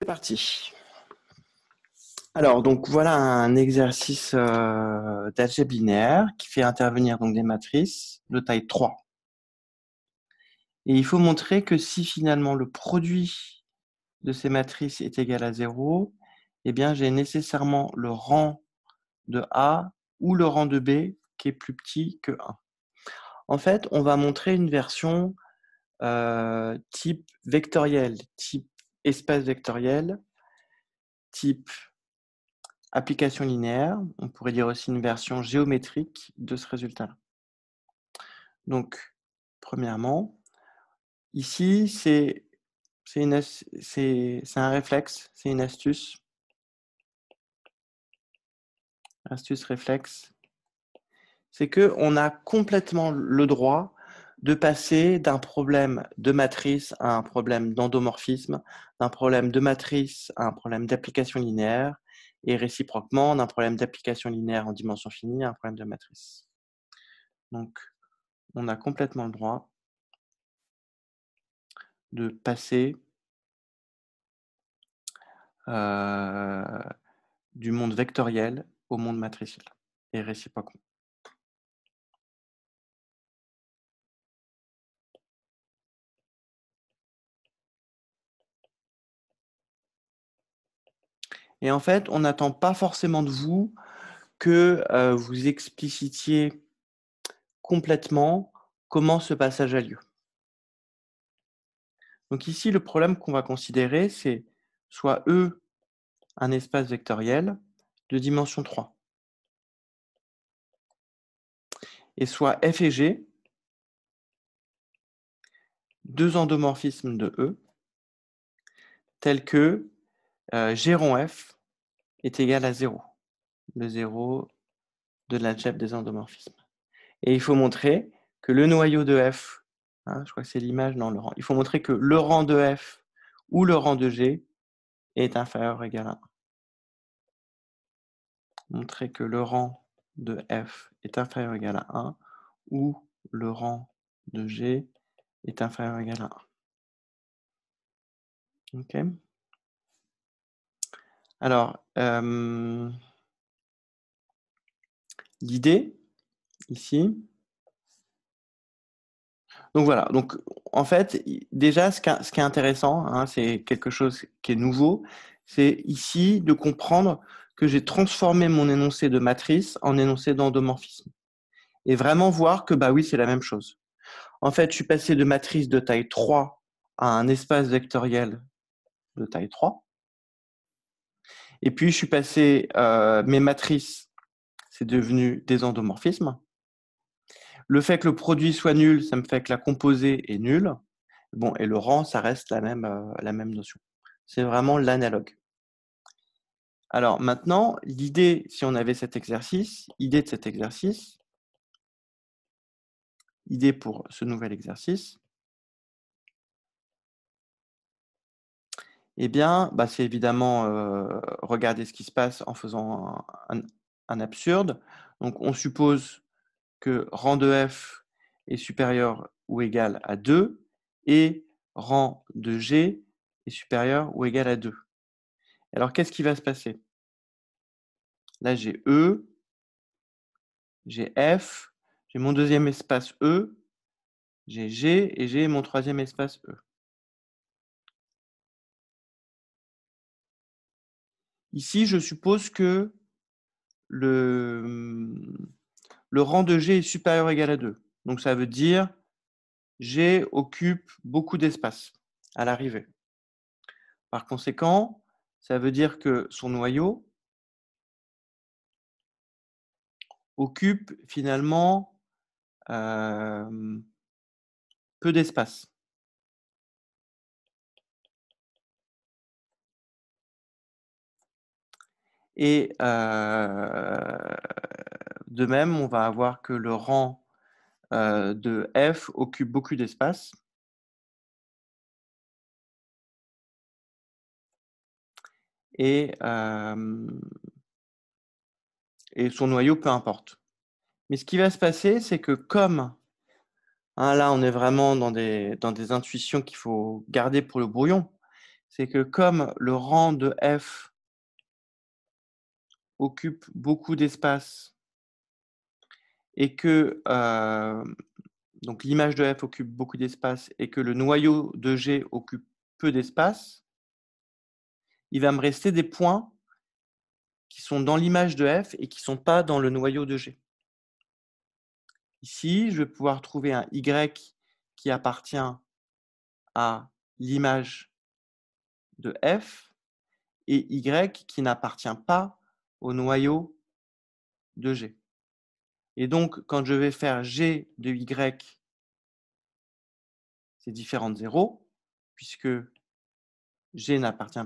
C'est parti. Alors, donc voilà un exercice d'algèbre linéaire qui fait intervenir donc des matrices de taille 3. Et il faut montrer que si finalement le produit de ces matrices est égal à 0, eh bien j'ai nécessairement le rang de A ou le rang de B qui est plus petit que 1. En fait, on va montrer une version type vectoriel, type espace vectoriel, type application linéaire. On pourrait dire aussi une version géométrique de ce résultat-là. Donc, premièrement, ici, c'est un réflexe, c'est une astuce. Astuce réflexe. C'est qu'on a complètement le droit de passer d'un problème de matrice à un problème d'endomorphisme, d'un problème de matrice à un problème d'application linéaire, et réciproquement, d'un problème d'application linéaire en dimension finie à un problème de matrice. Donc, on a complètement le droit de passer du monde vectoriel au monde matriciel, et réciproquement. Et en fait, on n'attend pas forcément de vous que vous explicitiez complètement comment ce passage a lieu. Donc ici, le problème qu'on va considérer, c'est soit E, un espace vectoriel de dimension 3, et soit F et G, deux endomorphismes de E, tels que G rond F est égal à 0, le 0 de l'algèbre des endomorphismes. Et il faut montrer que le noyau de F, je crois que c'est l'image dans le rang, il faut montrer que le rang de F ou le rang de G est inférieur ou égal à 1. Montrer que le rang de F est inférieur ou égal à 1 ou le rang de G est inférieur ou égal à 1. OK. Alors, l'idée, ici, donc voilà, donc en fait, déjà, ce qui est intéressant, c'est quelque chose qui est nouveau, c'est ici de comprendre que j'ai transformé mon énoncé de matrice en énoncé d'endomorphisme. Et vraiment voir que, bah oui, c'est la même chose. En fait, je suis passé de matrice de taille 3 à un espace vectoriel de taille 3. Et puis, je suis passé, mes matrices, c'est devenu des endomorphismes. Le fait que le produit soit nul, ça me fait que la composée est nulle. Bon, et le rang, ça reste la même notion. C'est vraiment l'analogue. Alors maintenant, l'idée, si on avait cet exercice, idée de cet exercice, idée pour ce nouvel exercice, eh bien, c'est évidemment regarder ce qui se passe en faisant un absurde. Donc, on suppose que rang de F est supérieur ou égal à 2 et rang de G est supérieur ou égal à 2. Alors, qu'est-ce qui va se passer? Là, j'ai E, j'ai F, j'ai mon deuxième espace E, j'ai G et j'ai mon troisième espace E. Ici, je suppose que le rang de G est supérieur ou égal à 2. Donc, ça veut dire G occupe beaucoup d'espace à l'arrivée. Par conséquent, ça veut dire que son noyau occupe finalement peu d'espace. Et de même, on va avoir que le rang de F occupe beaucoup d'espace. Et son noyau, peu importe. Mais ce qui va se passer, c'est que comme, là, on est vraiment dans des intuitions qu'il faut garder pour le brouillon, c'est que comme le rang de f occupe beaucoup d'espace et que donc l'image de f occupe beaucoup d'espace et que le noyau de G occupe peu d'espace, il va me rester des points qui sont dans l'image de f et qui ne sont pas dans le noyau de G. Ici, je vais pouvoir trouver un y qui appartient à l'image de f et y qui n'appartient pas au noyau de G. Et donc, quand je vais faire G de y, c'est différent de 0, puisque y n'appartient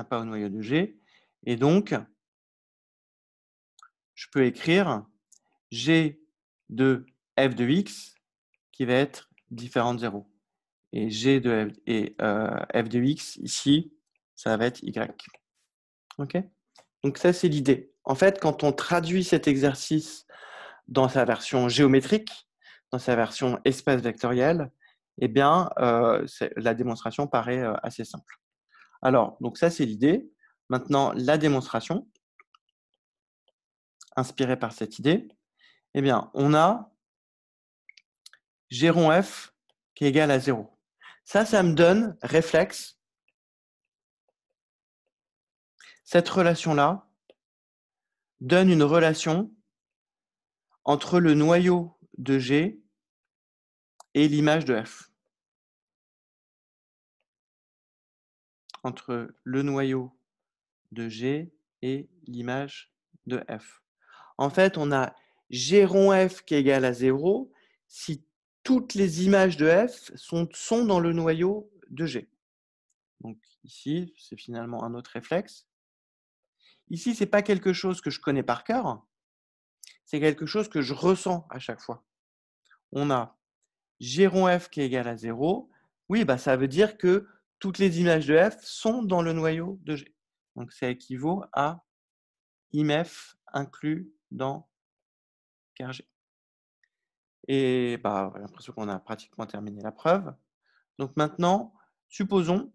pas au noyau de G. Et donc, je peux écrire G de f de x qui va être différent de 0. Et G de f de x, ici, ça va être y. OK? Donc ça, c'est l'idée. En fait, quand on traduit cet exercice dans sa version géométrique, dans sa version espace vectoriel, eh bien, la démonstration paraît assez simple. Alors, donc ça, c'est l'idée. Maintenant, la démonstration, inspirée par cette idée, eh bien, on a G rond f qui est égal à 0. Ça me donne, réflexe, cette relation-là donne une relation entre le noyau de G et l'image de f. Entre le noyau de G et l'image de f. En fait, on a G rond f qui est égal à 0 si toutes les images de f sont dans le noyau de G. Donc ici, c'est finalement un autre réflexe. Ici, ce n'est pas quelque chose que je connais par cœur, c'est quelque chose que je ressens à chaque fois. On a G rond f qui est égal à 0. Oui, bah, ça veut dire que toutes les images de f sont dans le noyau de G. Donc ça équivaut à IMF inclus dans car G. Et bah, j'ai l'impression qu'on a pratiquement terminé la preuve. Donc maintenant, supposons,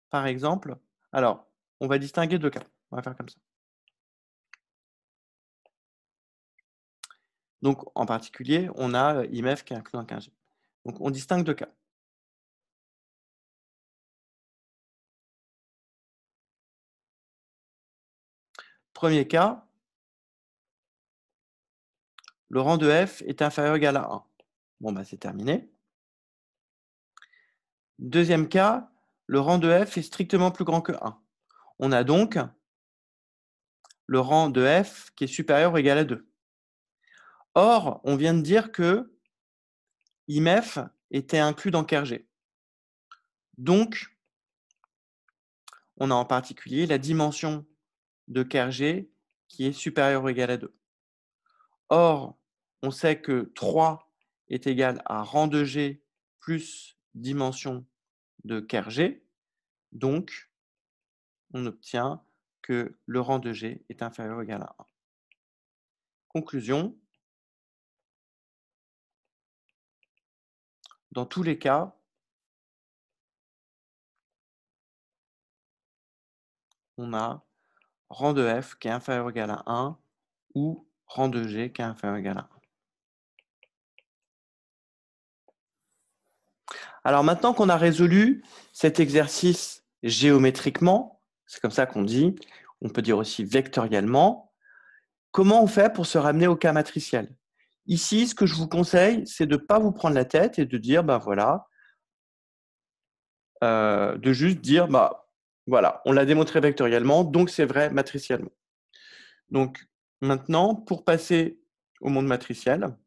par exemple, alors, on va distinguer deux cas. On va faire comme ça. Donc, en particulier, on a IMF qui est inclus dans 15G. Donc, on distingue deux cas. Premier cas, le rang de f est inférieur ou égal à 1. Bon, bah, c'est terminé. Deuxième cas, le rang de f est strictement plus grand que 1. On a donc le rang de f qui est supérieur ou égal à 2. Or, on vient de dire que IMF était inclus dans Kerg. Donc, on a en particulier la dimension de Kerg qui est supérieure ou égale à 2. Or, on sait que 3 est égal à rang de G plus dimension de Kerg. Donc, on obtient que le rang de G est inférieur ou égal à 1. Conclusion, dans tous les cas, on a rang de f qui est inférieur ou égal à 1 ou rang de G qui est inférieur ou égal à 1. Alors maintenant qu'on a résolu cet exercice géométriquement, c'est comme ça qu'on dit, on peut dire aussi vectoriellement, comment on fait pour se ramener au cas matriciel? Ici, ce que je vous conseille, c'est de ne pas vous prendre la tête et de dire, ben voilà, de juste dire, bah voilà, on l'a démontré vectoriellement, donc c'est vrai matriciellement. Donc maintenant, pour passer au monde matriciel,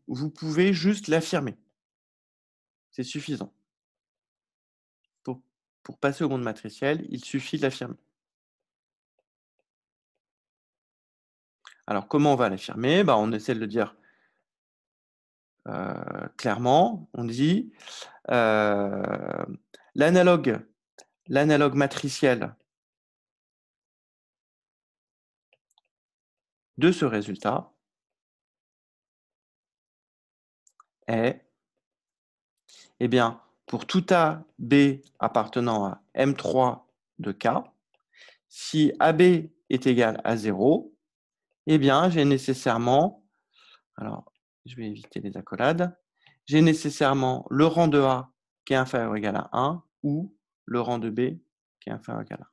vous pouvez juste l'affirmer. C'est suffisant. Pour passer au monde matriciel, il suffit de l'affirmer. Alors, comment on va l'affirmer? On essaie de le dire clairement. On dit l'analogue matriciel de ce résultat est, eh bien, pour tout A, B appartenant à M3 de K, si AB est égal à 0, eh bien, j'ai nécessairement, alors, je vais éviter les accolades, j'ai nécessairement le rang de A qui est inférieur ou égal à 1 ou le rang de B qui est inférieur ou égal à 1.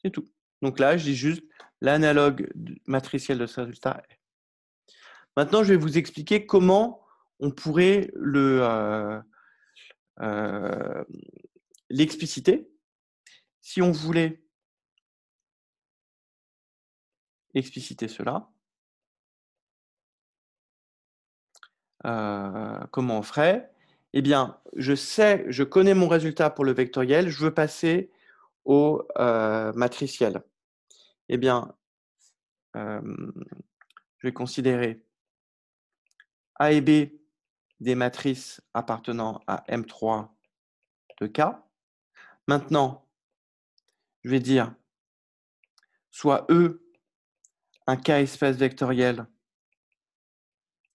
C'est tout. Donc là, je dis juste l'analogue matriciel de ce résultat est. Maintenant, je vais vous expliquer comment on pourrait l'expliciter. Si on voulait expliciter cela, comment on ferait? Eh bien, je connais mon résultat pour le vectoriel, je veux passer au matriciel. Eh bien, je vais considérer A et B des matrices appartenant à M3 de K. Maintenant, je vais dire soit E un K espace vectoriel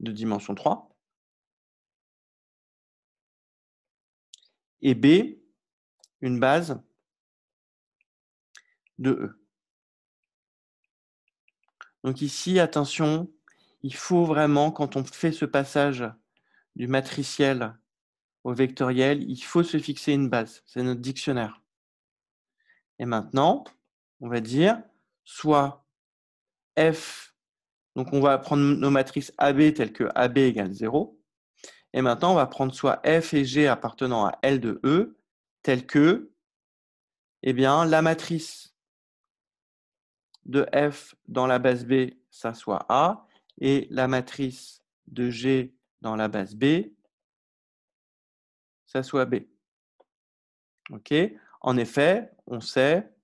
de dimension 3 et B une base de E. Donc ici, attention, il faut vraiment, quand on fait ce passage du matriciel au vectoriel, il faut se fixer une base. C'est notre dictionnaire. Et maintenant, on va dire soit F, donc on va prendre nos matrices AB telles que AB égale 0. Et maintenant, on va prendre soit F et G appartenant à L de E, telles que, eh bien, la matrice de F dans la base B, ça soit A, et la matrice de G dans la base B, ça soit B. OK? En effet, on sait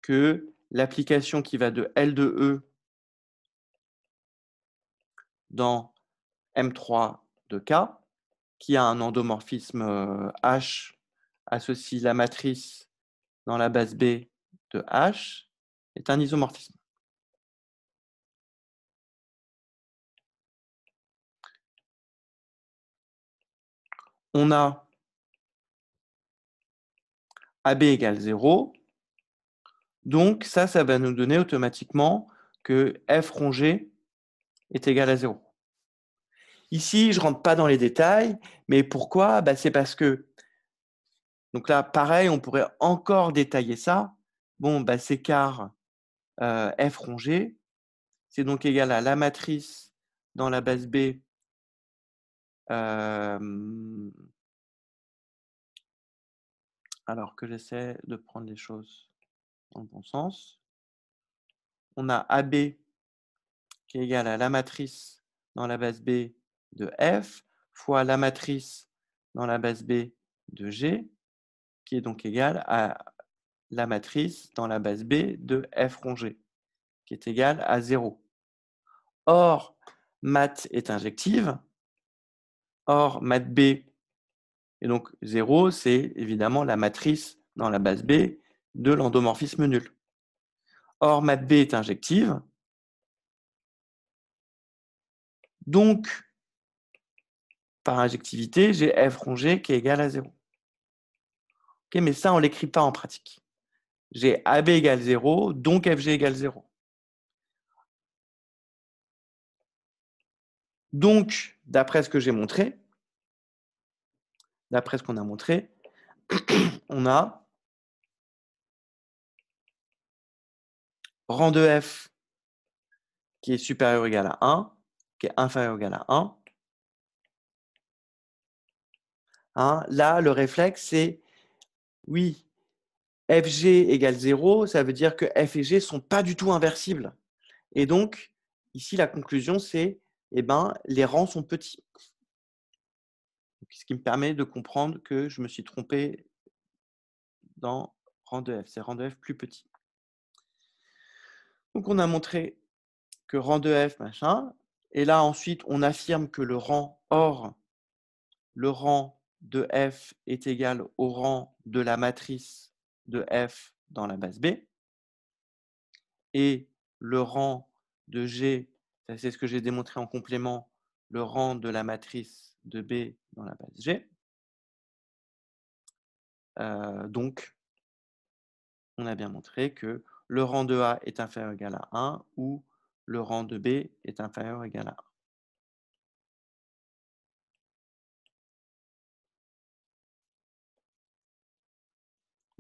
que l'application qui va de L de E dans M3 de K, qui a un endomorphisme H, associe la matrice dans la base B de H, est un isomorphisme. On a AB égale 0. Donc, ça va nous donner automatiquement que F rongé est égal à 0. Ici, je ne rentre pas dans les détails, mais pourquoi? C'est parce que, donc là, pareil, on pourrait encore détailler ça. Bon, c'est car F rongé, c'est donc égal à la matrice dans la base B alors que j'essaie de prendre les choses dans le bon sens. On a AB qui est égal à la matrice dans la base B de F fois la matrice dans la base B de G, qui est donc égal à la matrice dans la base B de F rongé, qui est égale à 0. Or, mat est injective. Or, mat B, et donc 0, c'est évidemment la matrice dans la base B de l'endomorphisme nul. Or, mat B est injective. Donc, par injectivité, j'ai F rongé qui est égal à 0. Okay, mais ça, on ne l'écrit pas en pratique. J'ai AB égale 0, donc FG égale 0. Donc, d'après ce que j'ai montré, d'après ce qu'on a montré, on a rang de F qui est supérieur ou égal à 1, qui est inférieur ou égal à 1. Hein, là, le réflexe, c'est oui, FG égale 0, ça veut dire que F et G ne sont pas du tout inversibles. Et donc, ici, la conclusion, c'est les rangs sont petits. Ce qui me permet de comprendre que je me suis trompé dans rang de F. C'est rang de F plus petit. Donc, on a montré que rang de F, machin. Et là, ensuite, on affirme que le rang de F est égal au rang de la matrice de F dans la base B. Et le rang de G, c'est ce que j'ai démontré en complément, le rang de la matrice de B dans la base G. Donc, on a bien montré que le rang de A est inférieur ou égal à 1 ou le rang de B est inférieur ou égal à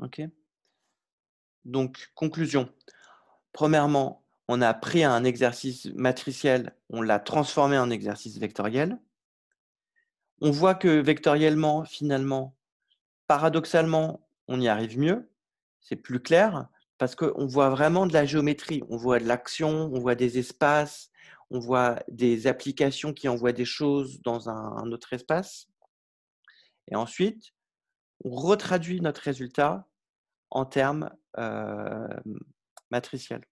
1. OK. Donc, conclusion. Premièrement, on a pris un exercice matriciel, on l'a transformé en exercice vectoriel. On voit que vectoriellement, finalement, paradoxalement, on y arrive mieux. C'est plus clair parce qu'on voit vraiment de la géométrie. On voit de l'action, on voit des espaces, on voit des applications qui envoient des choses dans un autre espace. Et ensuite, on retraduit notre résultat en termes matriciels,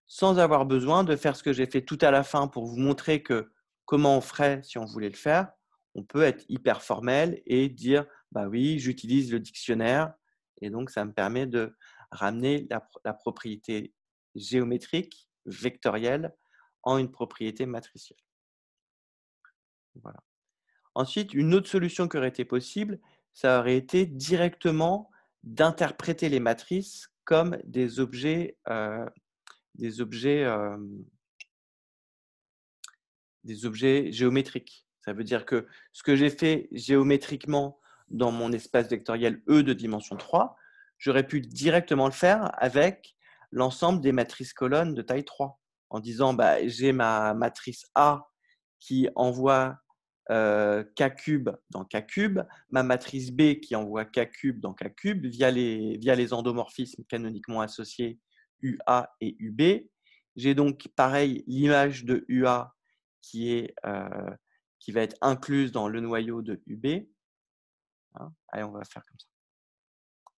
sans avoir besoin de faire ce que j'ai fait tout à la fin pour vous montrer que comment on ferait si on voulait le faire. On peut être hyper formel et dire bah oui, j'utilise le dictionnaire et donc ça me permet de ramener la propriété géométrique, vectorielle, en une propriété matricielle. Voilà. Ensuite, une autre solution qui aurait été possible, ça aurait été directement d'interpréter les matrices comme des objets géométriques. Ça veut dire que ce que j'ai fait géométriquement dans mon espace vectoriel E de dimension 3, j'aurais pu directement le faire avec l'ensemble des matrices colonnes de taille 3, en disant bah, j'ai ma matrice A qui envoie K cube dans K cube, ma matrice B qui envoie K cube dans K cube via les endomorphismes canoniquement associés UA et UB. J'ai donc pareil l'image de UA qui va être incluse dans le noyau de UB. Hein. Allez, on va faire comme ça.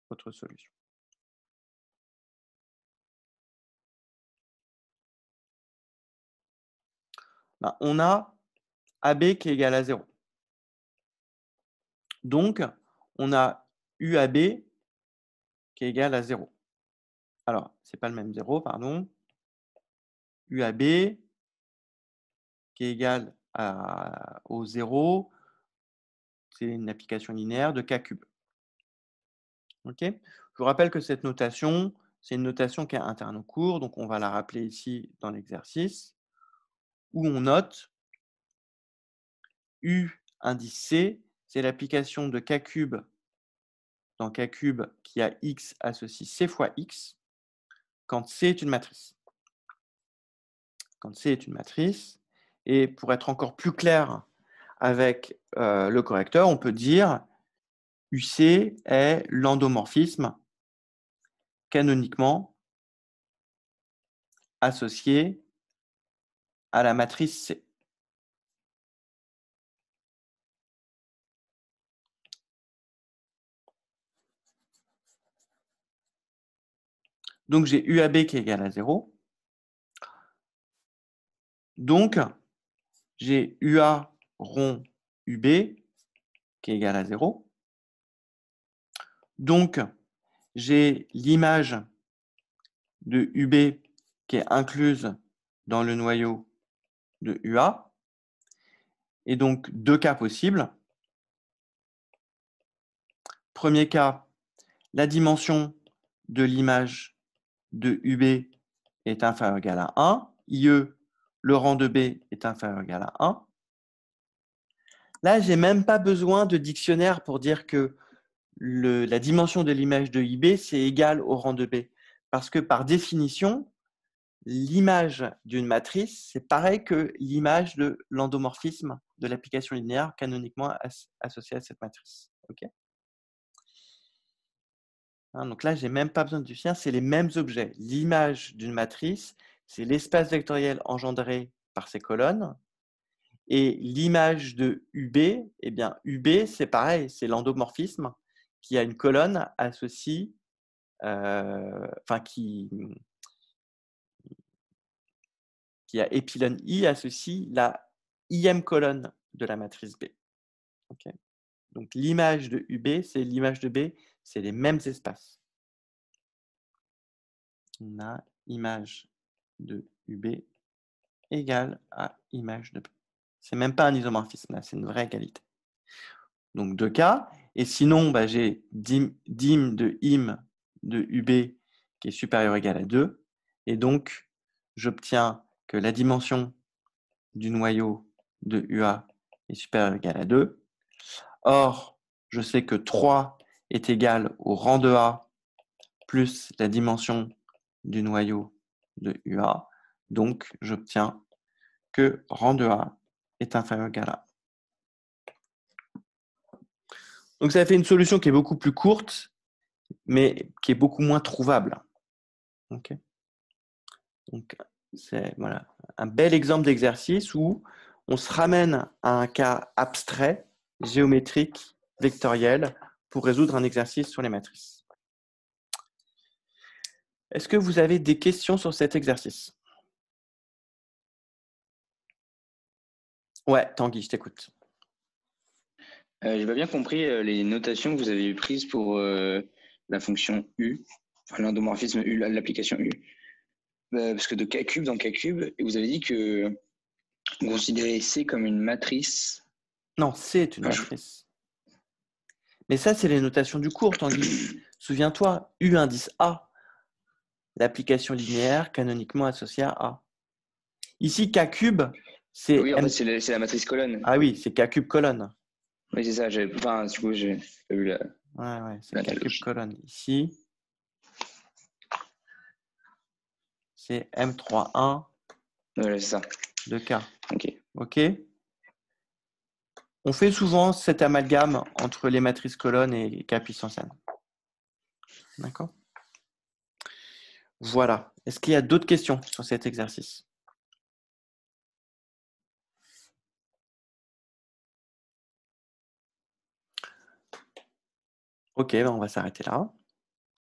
Autre solution. Ben, on a AB qui est égal à 0. Donc, on a UAB qui est égal à 0. Alors, ce n'est pas le même 0, pardon. UAB qui est égal au 0, c'est une application linéaire de K cube. Okay. Je vous rappelle que cette notation, c'est une notation qui est interne au cours, donc on va la rappeler ici dans l'exercice, où on note U indice C, c'est l'application de K cube dans K cube qui a X associe C fois X, quand C est une matrice. Quand C est une matrice, et pour être encore plus clair avec le correcteur, on peut dire UC est l'endomorphisme canoniquement associé à la matrice C. Donc, j'ai UAB qui est égal à 0. Donc, j'ai UA rond UB qui est égal à 0. Donc, j'ai l'image de UB qui est incluse dans le noyau de UA. Et donc, deux cas possibles. Premier cas, la dimension de l'image de UB est inférieure ou égale à 1. IE, le rang de B est inférieur ou égal à 1. Là, je n'ai même pas besoin de dictionnaire pour dire que la dimension de l'image de IB, c'est égal au rang de B. Parce que par définition, l'image d'une matrice, c'est pareil que l'image de l'endomorphisme de l'application linéaire canoniquement associée à cette matrice. Okay. Hein, donc là, je n'ai même pas besoin de dictionnaire, c'est les mêmes objets. L'image d'une matrice, c'est l'espace vectoriel engendré par ces colonnes. Et l'image de UB, eh bien, UB, c'est pareil, c'est l'endomorphisme qui a une colonne associée, qui a épsilon I associe la ième colonne de la matrice B. Okay. Donc l'image de UB, c'est l'image de B, c'est les mêmes espaces. On a image de UB égale à image de B. C'est même pas un isomorphisme, là, c'est une vraie égalité. Donc 2 cas. Et sinon, bah, j'ai dim de im de UB qui est supérieur ou égal à 2. Et donc, j'obtiens que la dimension du noyau de UA est supérieure ou égale à 2. Or, je sais que 3 est égal au rang de A plus la dimension du noyau de UA. Donc, j'obtiens que rang de A est inférieur ou égal à. Donc, ça fait une solution qui est beaucoup plus courte, mais qui est beaucoup moins trouvable. Okay. Donc, c'est voilà, un bel exemple d'exercice où on se ramène à un cas abstrait, géométrique, vectoriel, pour résoudre un exercice sur les matrices. Est-ce que vous avez des questions sur cet exercice? Ouais, Tanguy, je t'écoute. J'ai pas bien compris les notations que vous avez prises pour la fonction U, enfin, l'endomorphisme U, l'application U. Parce que de K cube dans K cube, et vous avez dit que vous considérez C comme une matrice. Non, c'est une matrice. Mais ça, c'est les notations du cours, Tanguy. Souviens-toi, U indice A, l'application linéaire canoniquement associée à A. Ici, K cube, c'est Oui, en M... fait, c'est la matrice colonne. Ah oui, c'est K cube colonne. Oui, c'est ça. Enfin, du coup, j'ai pas vu Ouais, c'est K cube l'analogie. colonne. Ici, c'est M31 Voilà, c'est ça. de K. Ok. OK? On fait souvent cet amalgame entre les matrices colonnes et K puissance n. D'accord? Voilà. Est-ce qu'il y a d'autres questions sur cet exercice? Ok, ben on va s'arrêter là.